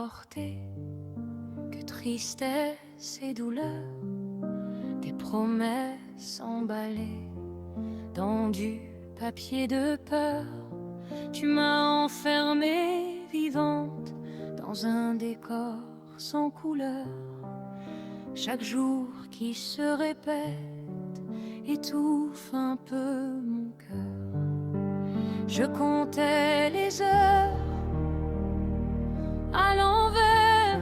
emporté que tristesse et douleur, des promesses emballées dans du papier de peur. Tu m'as enfermée vivante dans un décor sans couleur. Chaque jour qui se répète étouffe un peu mon cœur. Je comptais les heures à l'envers,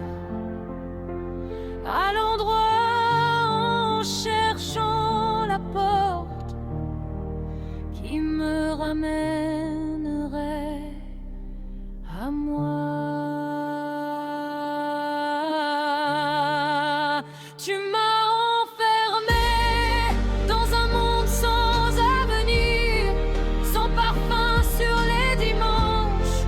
à l'endroit en cherchant la porte qui me ramènerait à moi. Tu m'as enfermé dans un monde sans avenir, sans parfum sur les dimanches,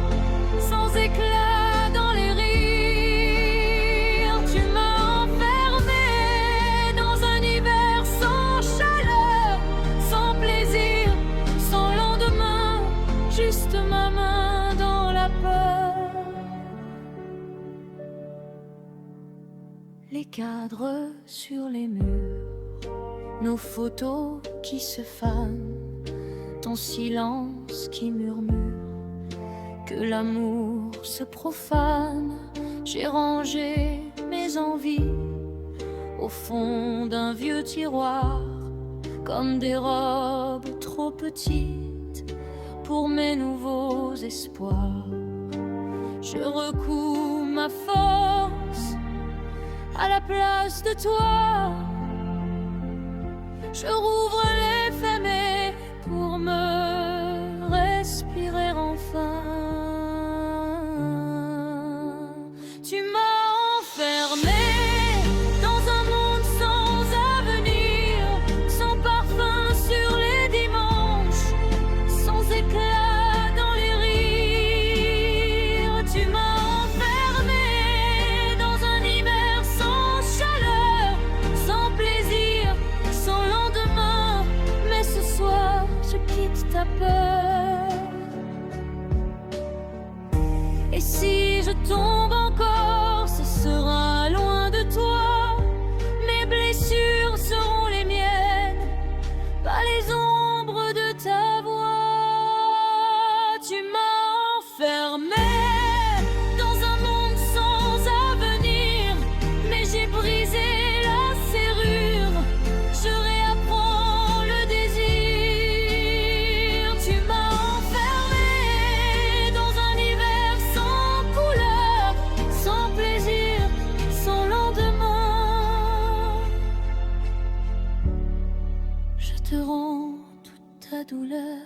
sans éclat dans les rires. Tu m'as enfermé dans un hiver sans chaleur, sans plaisir, sans lendemain, juste ma main dans la peur. Les cadres sur les murs, nos photos qui se fanent, ton silence qui murmure que l'amour se profane. J'ai rangé mes envies au fond d'un vieux tiroir, comme des robes trop petites pour mes nouveaux espoirs. Je recouds ma force à la place de toi. Je rouvre les fermés pour me respirer enfin. Tu m'as enfermé dans un monde sans avenir, sans parfum sur les dimanches, sans éclat dans les rires. Tu m'as enfermé dans un hiver sans chaleur, sans plaisir, sans lendemain. Mais ce soir, je quitte ta peur. Et si je tombe encore, ce sera loin de toi. Mes blessures seront les miennes, pas les ombres de ta voix. Tu m'as enfermé dans un monde sans avenir, mais j'ai brisé la serrure. Je réapprends le désir. Tu m'as enfermé dans un hiver sans couleur, sans plaisir, sans lendemain. Je te rends toute ta douleur.